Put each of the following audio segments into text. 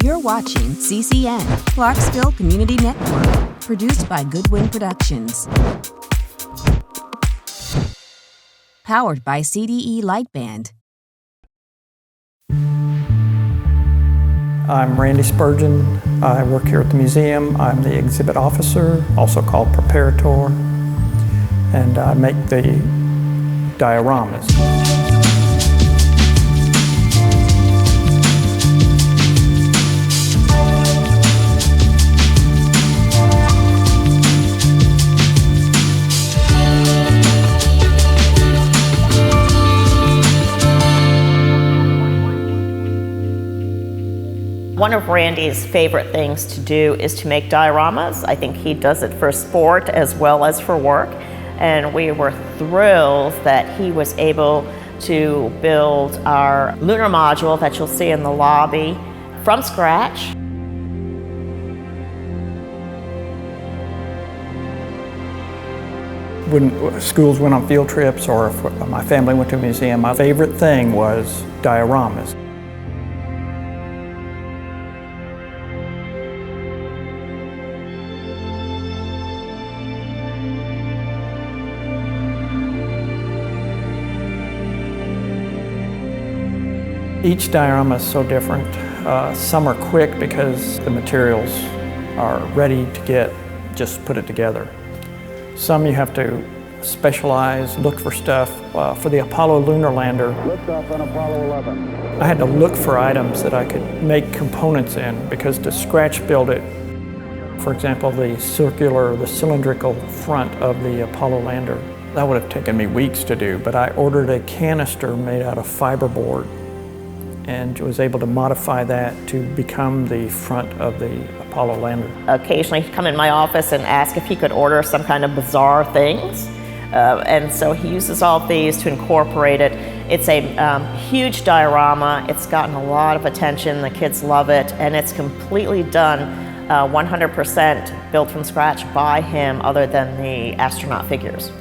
You're watching CCN, Clarksville Community Network, produced by Goodwin Productions. Powered by CDE Lightband. I'm Randy Spurgeon. I work here at the museum. I'm the exhibit officer, also called preparator, and I make the dioramas. One of Randy's favorite things to do is to make dioramas. I think he does it for sport as well as for work. And we were thrilled that he was able to build our lunar module that you'll see in the lobby from scratch. When schools went on field trips or if my family went to a museum, my favorite thing was dioramas. Each diorama is so different. Some are quick because the materials are ready to get, just put it together. Some you have to specialize, look for stuff. For the Apollo lunar lander, Liftoff on Apollo 11. I had to look for items that I could make components in because to scratch build it, for example, the cylindrical front of the Apollo lander, that would have taken me weeks to do, but I ordered a canister made out of fiberboard and was able to modify that to become the front of the Apollo lander. Occasionally he'd come in my office and ask if he could order some kind of bizarre things. And so he uses all of these to incorporate it. It's a huge diorama. It's gotten a lot of attention. The kids love it. And it's completely done 100% built from scratch by him other than the astronaut figures.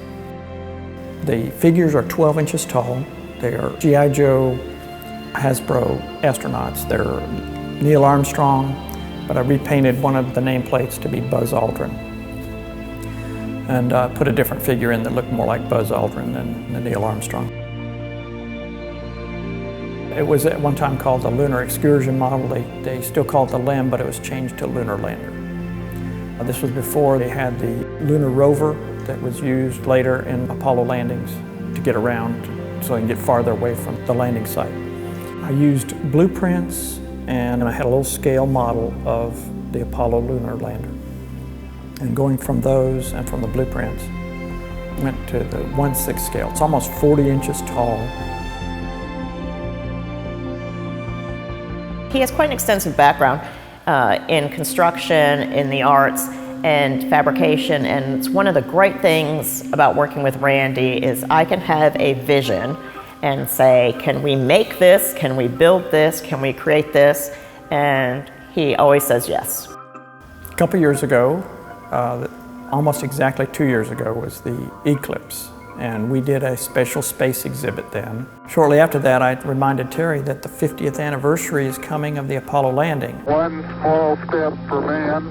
The figures are 12 inches tall. They are G.I. Joe Hasbro astronauts. They're Neil Armstrong, but I repainted one of the nameplates to be Buzz Aldrin. And put a different figure in that looked more like Buzz Aldrin than Neil Armstrong. It was at one time called the lunar excursion model. They still call it the LEM, but it was changed to lunar lander. This was before they had the lunar rover that was used later in Apollo landings to get around so they can get farther away from the landing site. I used blueprints and I had a little scale model of the Apollo lunar lander. And going from those and from the blueprints, went to the 1/6 scale. It's almost 40 inches tall. He has quite an extensive background in construction, in the arts, and fabrication. And it's one of the great things about working with Randy is I can have a vision and say, can we make this? Can we build this? Can we create this? And he always says yes. A couple years ago, almost exactly 2 years ago, was the eclipse. And we did a special space exhibit then. Shortly after that, I reminded Terry that the 50th anniversary is coming of the Apollo landing. One small step for man,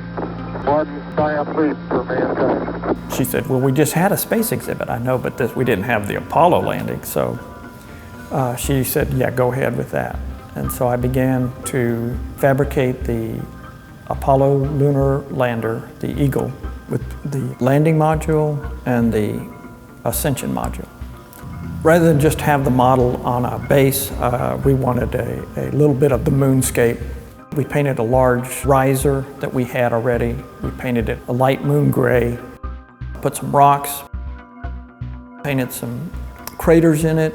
one giant leap for mankind. She said, well, we just had a space exhibit. I know, but we didn't have the Apollo landing. So she said, yeah, go ahead with that. And so I began to fabricate the Apollo lunar lander, the Eagle, with the landing module and the ascension module. Rather than just have the model on a base, we wanted a little bit of the moonscape. We painted a large riser that we had already. We painted it a light moon gray, put some rocks, painted some craters in it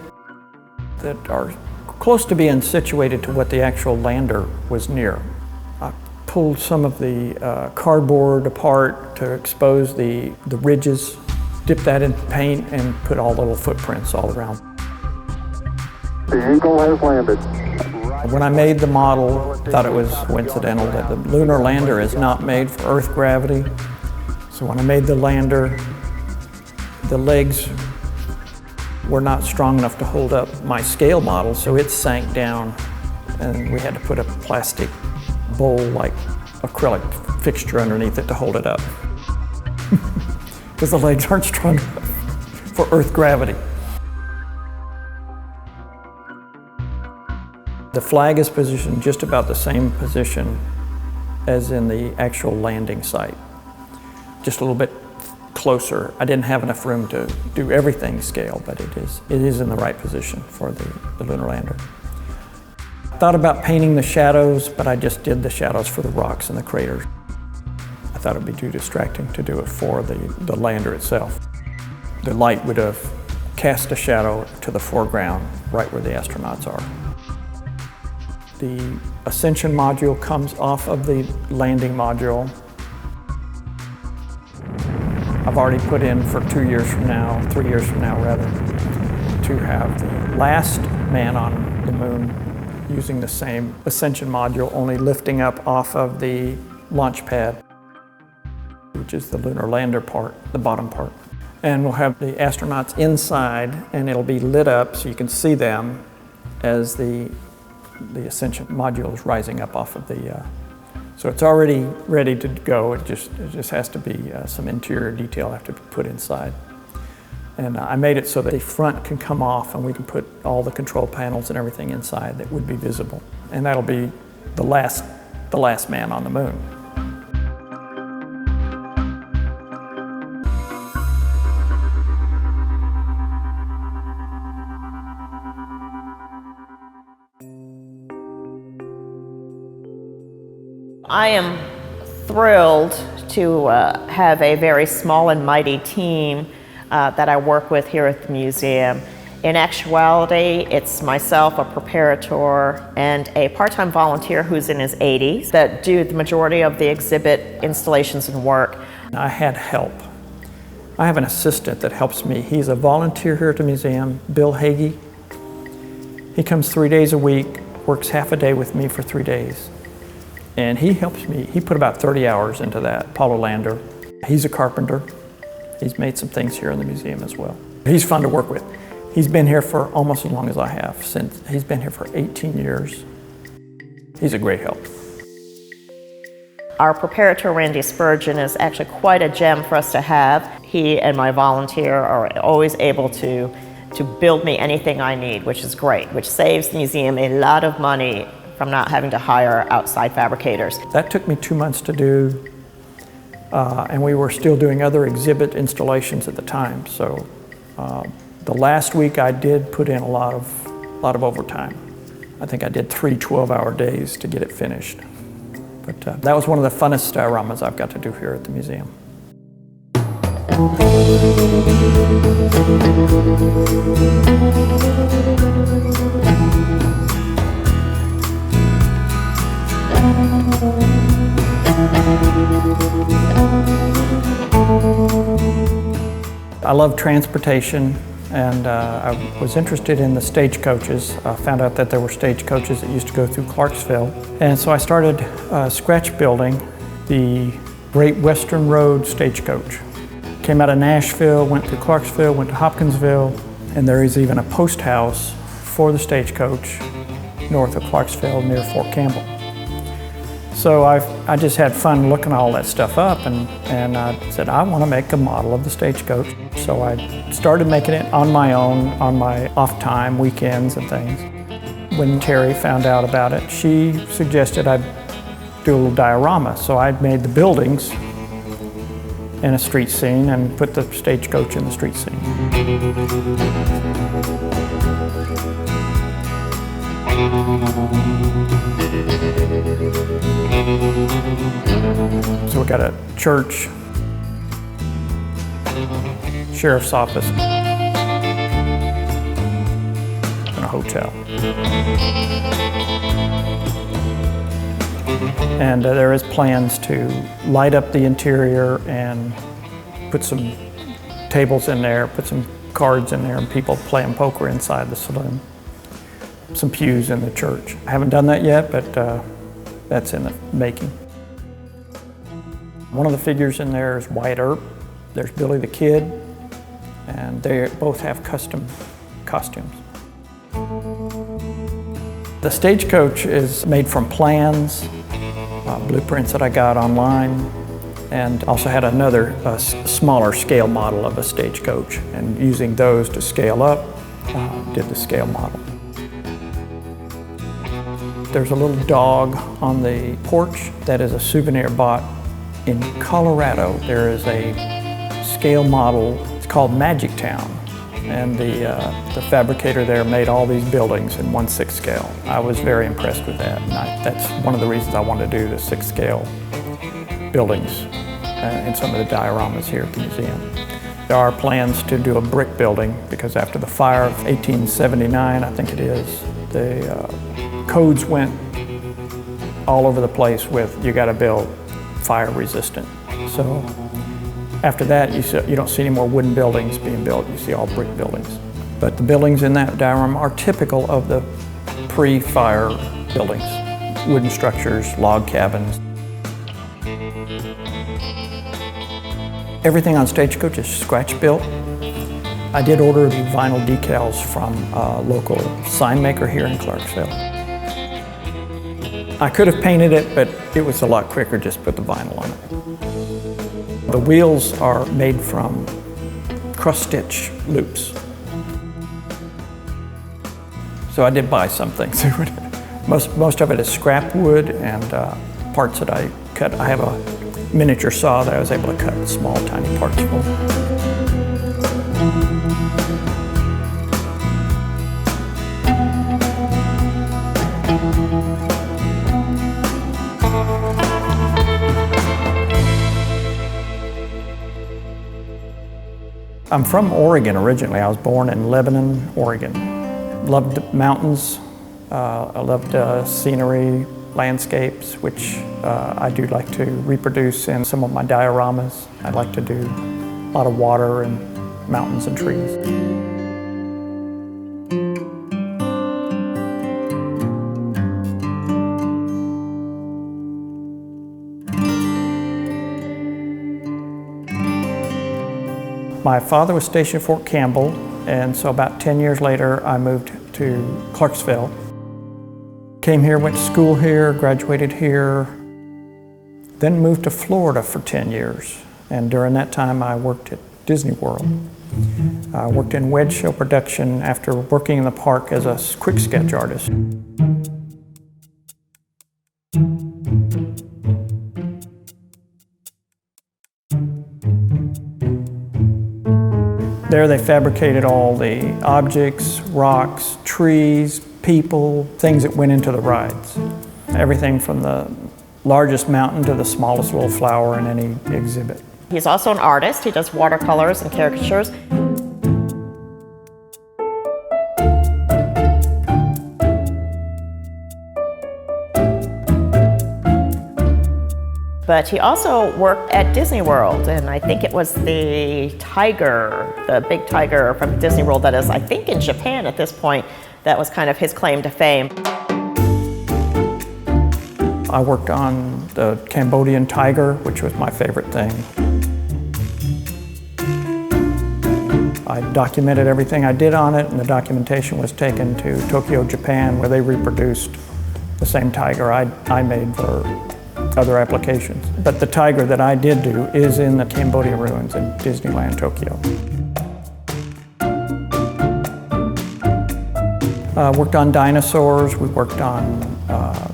that are close to being situated to what the actual lander was near. I pulled some of the cardboard apart to expose the ridges, dipped that in paint, and put all little footprints all around. The Eagle has landed. When I made the model, I thought it was coincidental that the lunar lander is not made for Earth gravity. So when I made the lander, the legs were not strong enough to hold up my scale model, so it sank down and we had to put a plastic bowl-like acrylic fixture underneath it to hold it up. Because the legs aren't strong enough for Earth gravity. The flag is positioned just about the same position as in the actual landing site. Just a little bit closer. I didn't have enough room to do everything scale, but it is in the right position for the lunar lander. I thought about painting the shadows, but I just did the shadows for the rocks and the craters. I thought it would be too distracting to do it for the lander itself. The light would have cast a shadow to the foreground, right where the astronauts are. The ascension module comes off of the landing module. I've already put in for 2 years from now, 3 years from now rather, to have the last man on the moon using the same ascension module, only lifting up off of the launch pad, which is the lunar lander part, the bottom part. And we'll have the astronauts inside, and it'll be lit up so you can see them as the ascension module is rising up off of the, so it's already ready to go. It just has to be some interior detail I have to put inside. And I made it so that the front can come off and we can put all the control panels and everything inside that would be visible. And that'll be the last man on the moon. I am thrilled to have a very small and mighty team that I work with here at the museum. In actuality, it's myself, a preparator, and a part-time volunteer who's in his 80s that do the majority of the exhibit installations and work. I had help. I have an assistant that helps me. He's a volunteer here at the museum, Bill Hagee. He comes 3 days a week, works half a day with me for 3 days. And he helps me. He put about 30 hours into that Apollo lander. He's a carpenter. He's made some things here in the museum as well. He's fun to work with. He's been here for almost as long as I have. He's been here for 18 years. He's a great help. Our preparator, Randy Spurgeon, is actually quite a gem for us to have. He and my volunteer are always able to build me anything I need, which is great, which saves the museum a lot of money from not having to hire outside fabricators. That took me 2 months to do, and we were still doing other exhibit installations at the time. So the last week I did put in a lot of overtime. I think I did 3 12-hour days to get it finished. But that was one of the funnest dioramas I've got to do here at the museum. I love transportation, and I was interested in the stagecoaches. I found out that there were stagecoaches that used to go through Clarksville. And so I started scratch building the Great Western Road stagecoach. Came out of Nashville, went to Clarksville, went to Hopkinsville, and there is even a post house for the stagecoach north of Clarksville near Fort Campbell. So I just had fun looking all that stuff up, and I said, I want to make a model of the stagecoach. So I started making it on my own, on my off time, weekends and things. When Terry found out about it, she suggested I do a little diorama. So I made the buildings in a street scene and put the stagecoach in the street scene. So we got a church, sheriff's office, and a hotel. And there is plans to light up the interior and put some tables in there, put some cards in there, and people playing poker inside the saloon. Some pews in the church. I haven't done that yet, but that's in the making. One of the figures in there is Wyatt Earp. There's Billy the Kid, and they both have custom costumes. The stagecoach is made from plans blueprints that I got online, and also had another smaller scale model of a Stagecoach, and using those to scale up, did the scale model. There's a little dog on the porch that is a souvenir bought in Colorado. There is a scale model, it's called Magic Town, and the fabricator there made all these buildings in 1/6 scale. I was very impressed with that, and that's one of the reasons I wanted to do the 6 scale buildings in some of the dioramas here at the museum. There are plans to do a brick building because after the fire of 1879, I think it is, the codes went all over the place with you got to build fire resistant. So after that, you don't see any more wooden buildings being built. You see all brick buildings. But the buildings in that diorama are typical of the pre-fire buildings. Wooden structures, log cabins. Everything on Stagecoach is scratch built. I did order the vinyl decals from a local sign maker here in Clarksville. I could have painted it, but it was a lot quicker just to put the vinyl on it. The wheels are made from cross-stitch loops. So I did buy some things. Most of it is scrap wood and parts that I cut. I have a miniature saw that I was able to cut small, tiny parts from. I'm from Oregon originally. I was born in Lebanon, Oregon. Loved mountains. I loved scenery, landscapes, which I do like to reproduce in some of my dioramas. I like to do a lot of water and mountains and trees. My father was stationed at Fort Campbell, and so about 10 years later, I moved to Clarksville. Came here, went to school here, graduated here, then moved to Florida for 10 years. And during that time, I worked at Disney World. I worked in wedge show production after working in the park as a quick sketch artist. There they fabricated all the objects, rocks, trees, people, things that went into the rides. Everything from the largest mountain to the smallest little flower in any exhibit. He's also an artist. He does watercolors and caricatures. But he also worked at Disney World, and I think it was the tiger, the big tiger from Disney World that is, I think, in Japan at this point. That was kind of his claim to fame. I worked on the Cambodian tiger, which was my favorite thing. I documented everything I did on it, and the documentation was taken to Tokyo, Japan, where they reproduced the same tiger I made for other applications. But the tiger that I did do is in the Cambodia ruins in Disneyland, Tokyo. Worked on dinosaurs, we worked on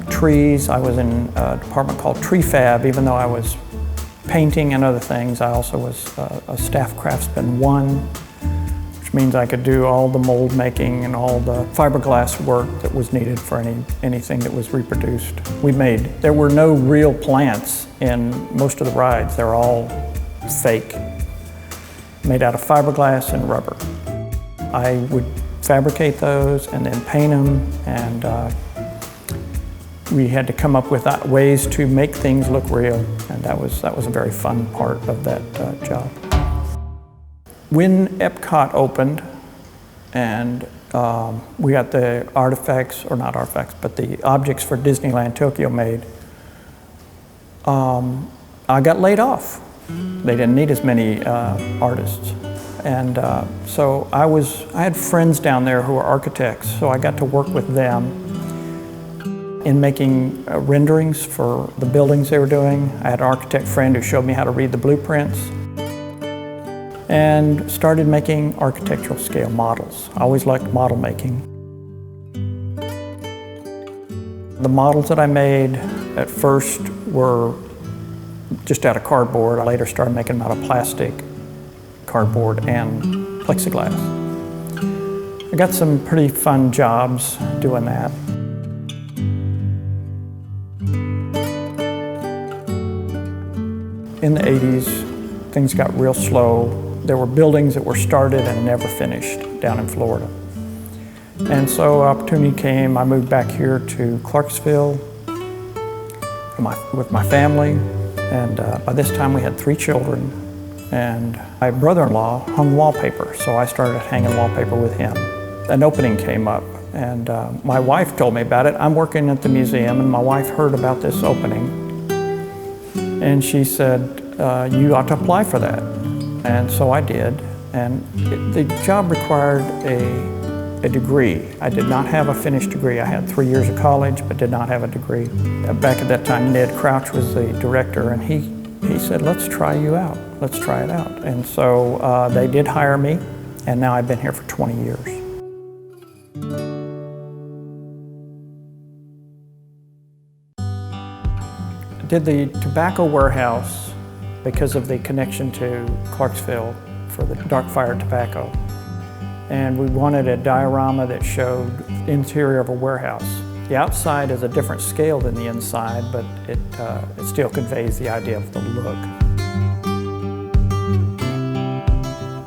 trees. I was in a department called Tree Fab. Even though I was painting and other things, I also was a staff craftsman 1, which means I could do all the mold making and all the fiberglass work that was needed for anything that was reproduced. There were no real plants in most of the rides. They're all fake, made out of fiberglass and rubber. I would fabricate those and then paint them, and we had to come up with ways to make things look real, and that was a very fun part of that job. When Epcot opened and we got the artifacts, or not artifacts, but the objects for Disneyland Tokyo made, I got laid off. They didn't need as many artists. And so I had friends down there who were architects, so I got to work with them. in making renderings for the buildings they were doing. I had an architect friend who showed me how to read the blueprints, and started making architectural scale models. I always liked model making. The models that I made at first were just out of cardboard. I later started making them out of plastic, cardboard, and plexiglass. I got some pretty fun jobs doing that. In the 80s, things got real slow. There were buildings that were started and never finished down in Florida. And so opportunity came. I moved back here to Clarksville with my family. And by this time we had 3 children. And my brother-in-law hung wallpaper, so I started hanging wallpaper with him. An opening came up, and my wife told me about it. I'm working at the museum, and my wife heard about this opening. And she said, you ought to apply for that. And so I did, and the job required a degree. I did not have a finished degree. I had 3 years of college, but did not have a degree. Back at that time, Ned Crouch was the director, and he said, let's try you out. Let's try it out. And so they did hire me, and now I've been here for 20 years. I did the tobacco warehouse because of the connection to Clarksville for the dark fired tobacco. And we wanted a diorama that showed the interior of a warehouse. The outside is a different scale than the inside, but it still conveys the idea of the look.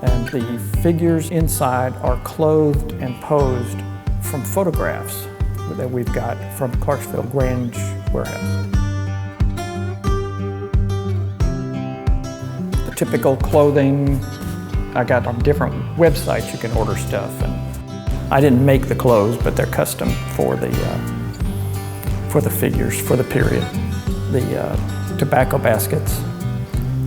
And the figures inside are clothed and posed from photographs that we've got from Clarksville Grange Warehouse. Typical clothing, I got on different websites you can order stuff, and I didn't make the clothes, but they're custom for the figures, for the period. The tobacco baskets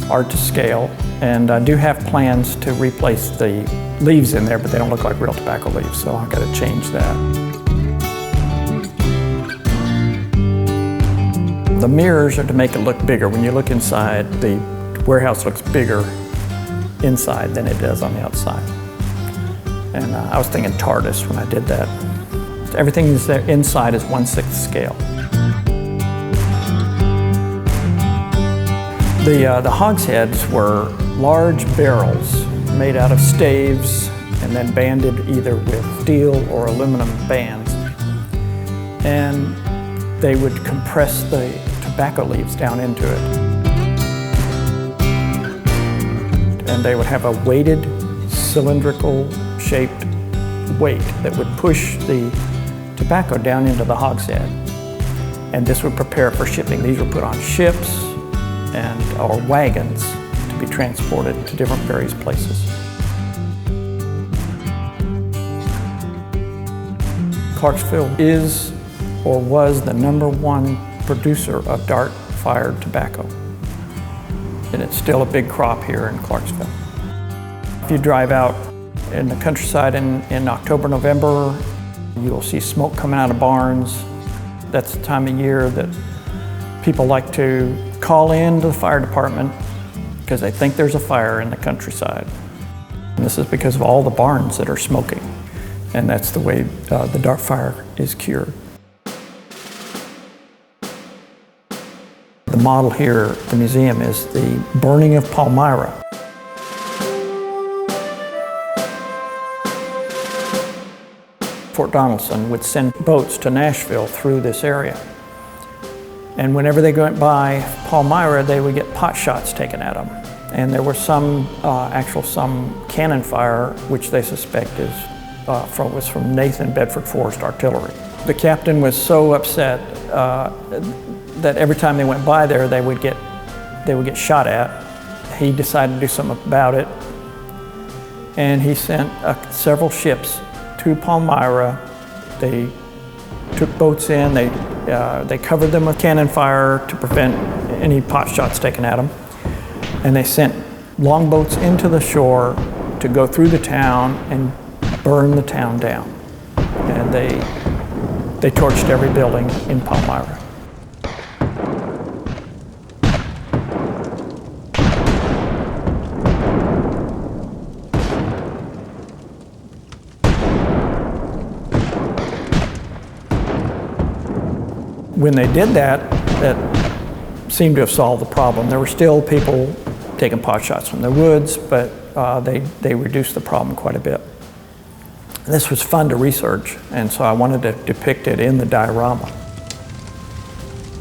are to scale, and I do have plans to replace the leaves in there, but they don't look like real tobacco leaves, so I got to change that. The mirrors are to make it look bigger. When you look inside, the warehouse looks bigger inside than it does on the outside. And I was thinking TARDIS when I did that. Everything inside is 1/6 scale. The hogsheads were large barrels made out of staves and then banded either with steel or aluminum bands. And they would compress the tobacco leaves down into it. And they would have a weighted, cylindrical shaped weight that would push the tobacco down into the hogshead. And this would prepare for shipping. These were put on ships or wagons to be transported to different various places. Clarksville is or was the #1 producer of dark-fired tobacco. And it's still a big crop here in Clarksville. If you drive out in the countryside in October, November, you'll see smoke coming out of barns. That's the time of year that people like to call in to the fire department because they think there's a fire in the countryside. And this is because of all the barns that are smoking. And that's the way the dark fire is cured. The model here at the museum is the burning of Palmyra. Fort Donaldson would send boats to Nashville through this area. And whenever they went by Palmyra, they would get pot shots taken at them. And there were some cannon fire, which they suspect was from Nathan Bedford Forrest Artillery. The captain was so upset that every time they went by there, they would get shot at. He decided to do something about it, and he sent several ships to Palmyra. They took boats in. They covered them with cannon fire to prevent any pot shots taken at them, and they sent longboats into the shore to go through the town and burn the town down. And they They torched every building in Palmyra. When they did that, that seemed to have solved the problem. There were still people taking pot shots from the woods, but they reduced the problem quite a bit. This was fun to research, and so I wanted to depict it in the diorama.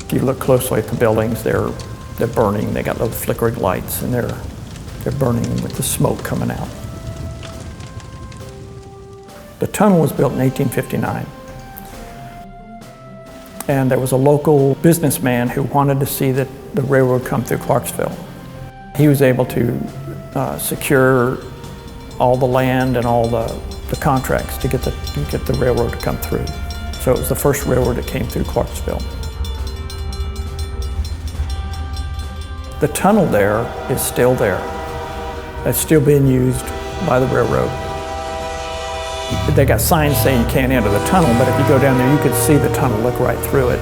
If you look closely at the buildings, they're burning. They got little flickering lights, and they're burning with the smoke coming out. The tunnel was built in 1859. And there was a local businessman who wanted to see the railroad come through Clarksville. He was able to secure all the land and all the contracts to get the railroad to come through. So it was the first railroad that came through Clarksville. The tunnel there is still there. It's still being used by the railroad. They got signs saying you can't enter the tunnel, but if you go down there, you can see the tunnel, look right through it.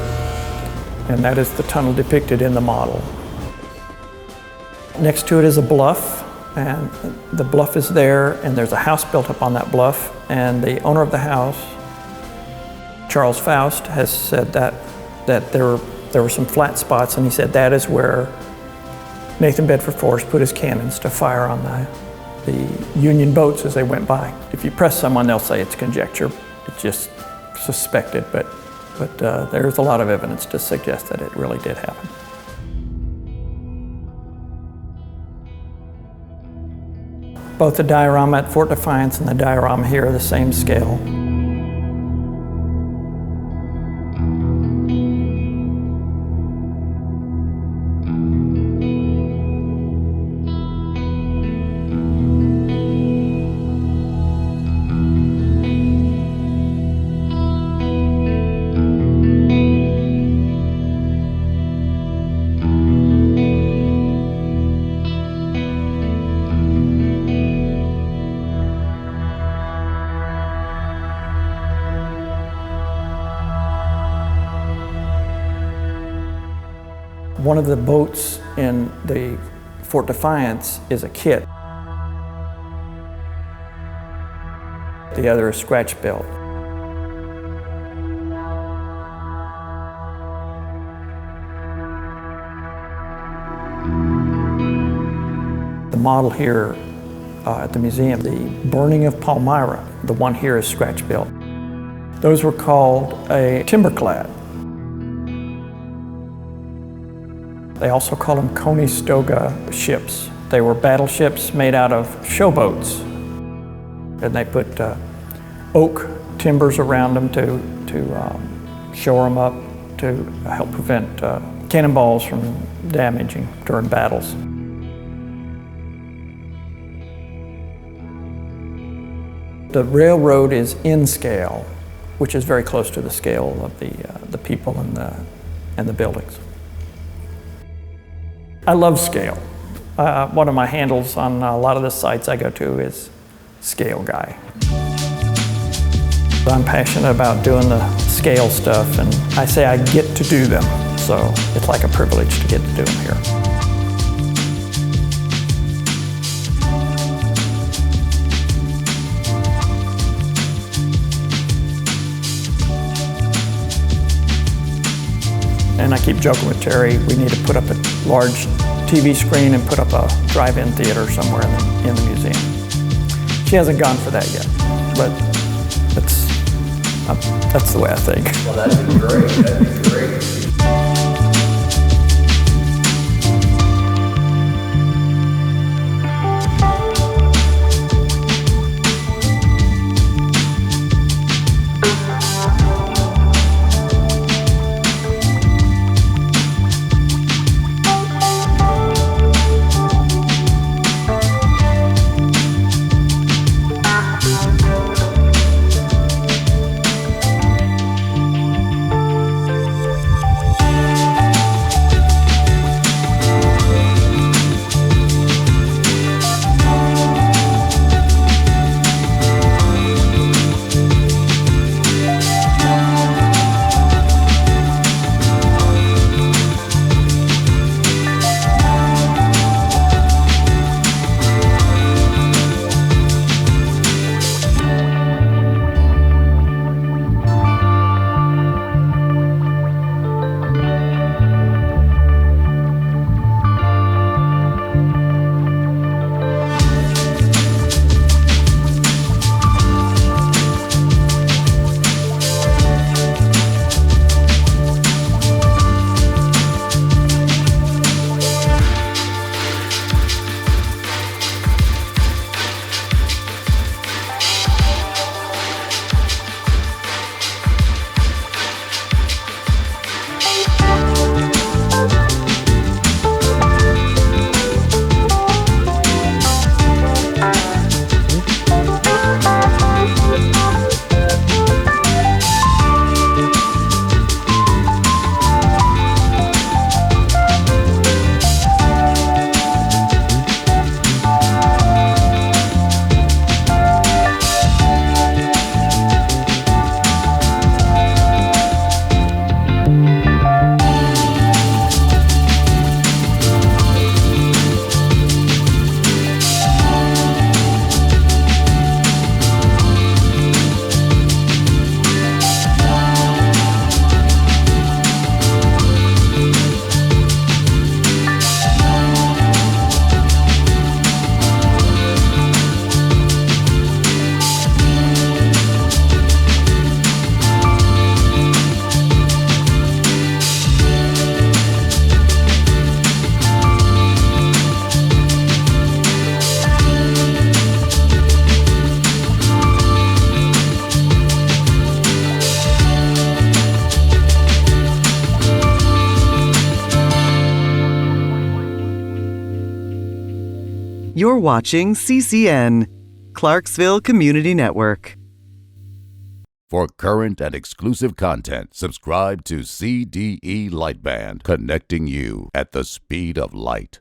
And that is the tunnel depicted in the model. Next to it is a bluff, and the bluff is there, and there's a house built up on that bluff, and the owner of the house, Charles Faust, has said that there were some flat spots, and he said that is where Nathan Bedford Forrest put his cannons to fire on the Union boats as they went by. If you press someone, they'll say it's conjecture. It's just suspected, but there's a lot of evidence to suggest that it really did happen. Both the diorama at Fort Defiance and the diorama here are the same scale. One of the boats in the Fort Defiance is a kit. The other is scratch built. The model here at the museum, the burning of Palmyra, the one here is scratch built. Those were called a timberclad. They also call them Conestoga ships. They were battleships made out of showboats. And they put oak timbers around them to shore them up to help prevent cannonballs from damaging during battles. The railroad is in scale, which is very close to the scale of the people and the buildings. I love scale. One of my handles on a lot of the sites I go to is Scale Guy. I'm passionate about doing the scale stuff, and I say I get to do them, so it's like a privilege to get to do them here. And I keep joking with Terry, we need to put up a large TV screen and put up a drive-in theater somewhere in the museum. She hasn't gone for that yet, but that's the way I think. Well, that'd be great. That'd be great. You're watching CCN, Clarksville Community Network. For current and exclusive content, subscribe to CDE Lightband, connecting you at the speed of light.